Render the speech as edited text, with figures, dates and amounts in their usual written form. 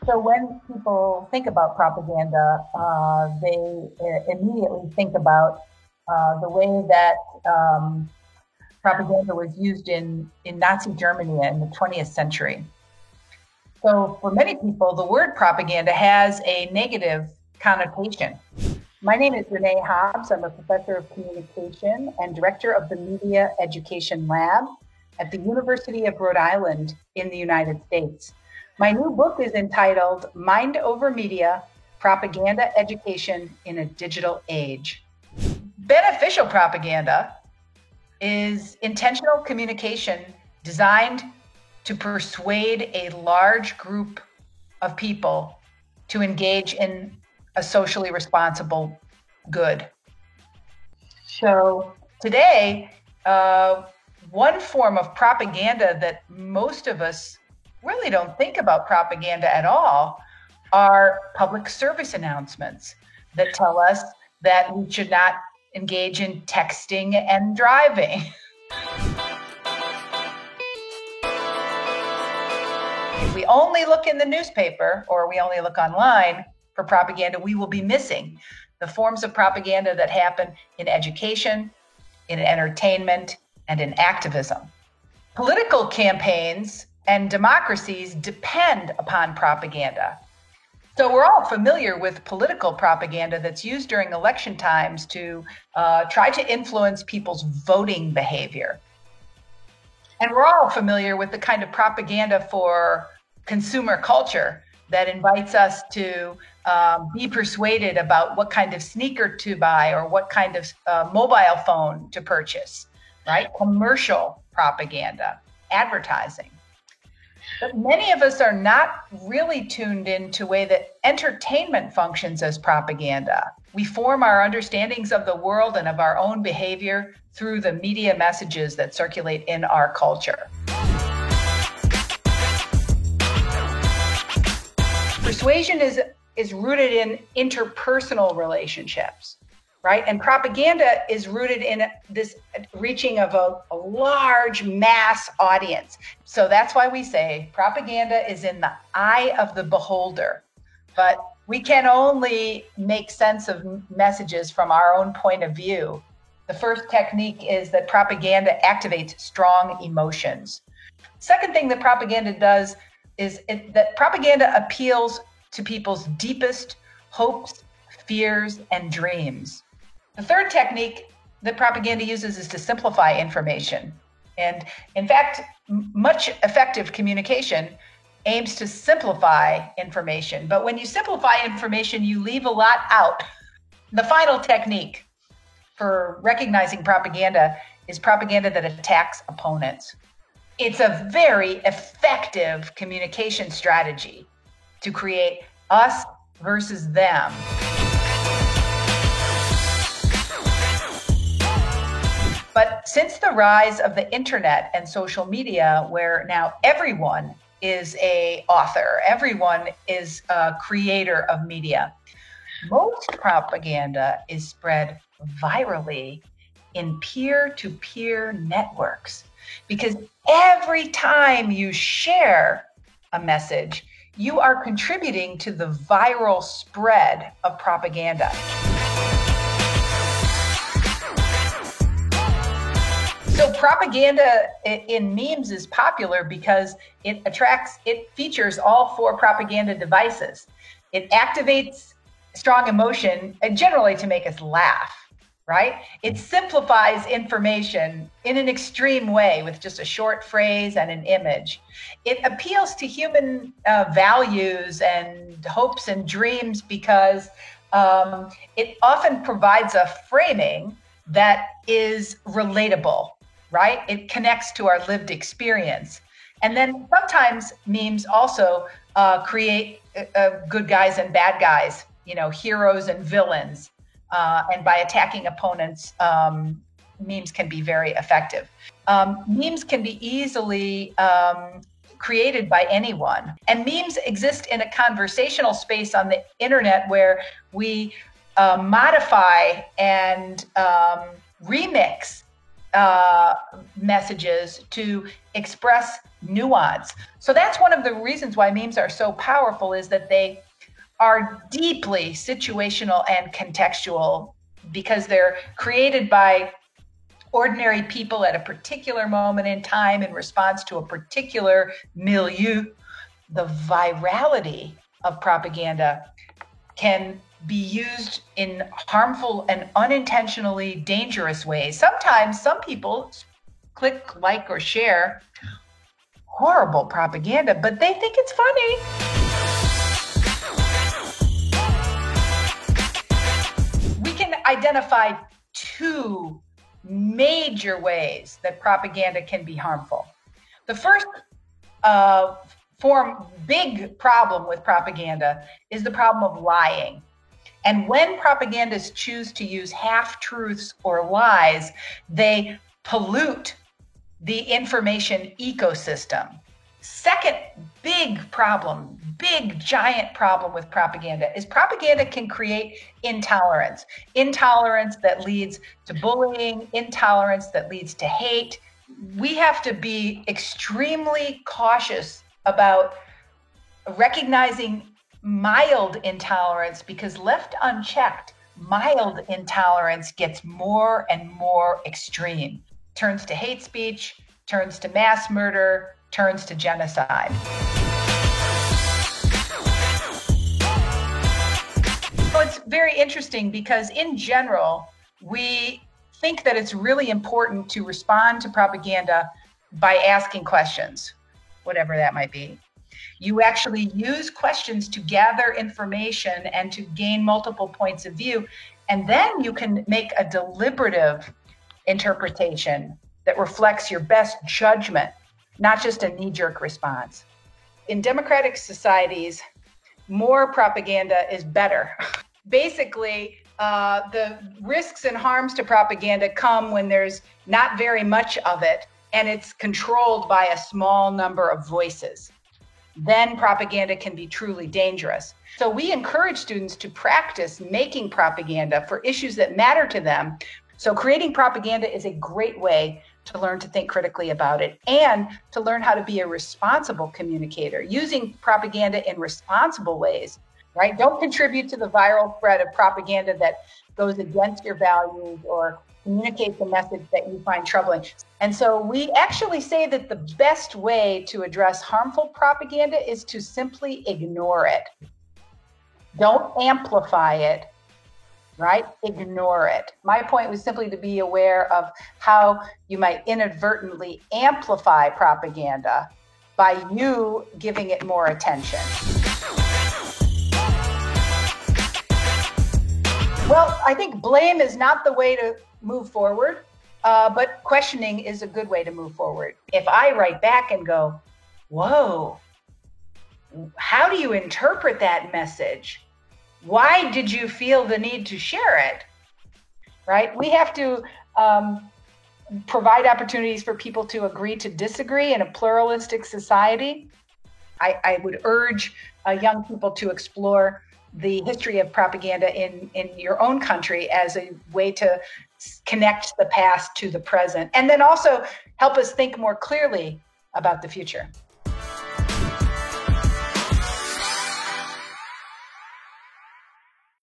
So when people think about propaganda, they immediately think about the way that propaganda was used in Nazi Germany in the 20th century. So for many people, the word propaganda has a negative connotation. My name is Renee Hobbs. I'm a professor of communication and director of the Media Education Lab at the University of Rhode Island in the United States. My new book is entitled Mind Over Media, Propaganda Education in a Digital Age. Beneficial propaganda is intentional communication designed to persuade a large group of people to engage in a socially responsible good. So today, one form of propaganda that most of us really don't think about propaganda at all are public service announcements that tell us that we should not engage in texting and driving. If we only look in the newspaper or we only look online for propaganda, we will be missing the forms of propaganda that happen in education, in entertainment, and in activism. Political campaigns and democracies depend upon propaganda. So we're all familiar with political propaganda that's used during election times to try to influence people's voting behavior. And we're all familiar with the kind of propaganda for consumer culture that invites us to be persuaded about what kind of sneaker to buy or what kind of mobile phone to purchase, right? Commercial propaganda, advertising. But many of us are not really tuned into the way that entertainment functions as propaganda. We form our understandings of the world and of our own behavior through the media messages that circulate in our culture. Persuasion is rooted in interpersonal relationships, right? And propaganda is rooted in this reaching of a large mass audience. So that's why we say propaganda is in the eye of the beholder. But we can only make sense of messages from our own point of view. The first technique is that propaganda activates strong emotions. Second thing that propaganda does is that propaganda appeals to people's deepest hopes, fears, and dreams. The third technique that propaganda uses is to simplify information. And in fact, much effective communication aims to simplify information. But when you simplify information, you leave a lot out. The final technique for recognizing propaganda is propaganda that attacks opponents. It's a very effective communication strategy to create us versus them. But since the rise of the internet and social media, where now everyone is an author, everyone is a creator of media, most propaganda is spread virally in peer-to-peer networks. Because every time you share a message, you are contributing to the viral spread of propaganda. So propaganda in memes is popular because it features all four propaganda devices. It activates strong emotion, generally to make us laugh, right? It simplifies information in an extreme way with just a short phrase and an image. It appeals to human values and hopes and dreams because it often provides a framing that is relatable, right? It connects to our lived experience. And then sometimes memes also create good guys and bad guys, heroes and villains. And by attacking opponents, memes can be very effective. Memes can be easily created by anyone. And memes exist in a conversational space on the internet where we modify and remix messages to express nuance. So that's one of the reasons why memes are so powerful, is that they are deeply situational and contextual, because they're created by ordinary people at a particular moment in time in response to a particular milieu. The virality of propaganda can be used in harmful and unintentionally dangerous ways. Sometimes some people click like or share horrible propaganda, but they think it's funny. We can identify two major ways that propaganda can be harmful. The first big problem with propaganda is the problem of lying. And when propagandists choose to use half-truths or lies, they pollute the information ecosystem. Second big giant problem with propaganda is propaganda can create intolerance. Intolerance that leads to bullying, intolerance that leads to hate. We have to be extremely cautious about recognizing mild intolerance, because left unchecked, mild intolerance gets more and more extreme. Turns to hate speech, turns to mass murder, turns to genocide. So it's very interesting, because in general, we think that it's really important to respond to propaganda by asking questions, whatever that might be. You actually use questions to gather information and to gain multiple points of view. And then you can make a deliberative interpretation that reflects your best judgment, not just a knee-jerk response. In democratic societies, more propaganda is better. Basically, the risks and harms to propaganda come when there's not very much of it and it's controlled by a small number of voices. Then propaganda can be truly dangerous. So we encourage students to practice making propaganda for issues that matter to them. So creating propaganda is a great way to learn to think critically about it and to learn how to be a responsible communicator, using propaganda in responsible ways, right? Don't contribute to the viral spread of propaganda that goes against your values or communicates a message that you find troubling. And so we actually say that the best way to address harmful propaganda is to simply ignore it. Don't amplify it, right? Ignore it. My point was simply to be aware of how you might inadvertently amplify propaganda by you giving it more attention. Well, I think blame is not the way to move forward, but questioning is a good way to move forward. If I write back and go, whoa, how do you interpret that message? Why did you feel the need to share it? Right? We have to provide opportunities for people to agree to disagree in a pluralistic society. I would urge young people to explore the history of propaganda in your own country as a way to connect the past to the present, and then also help us think more clearly about the future.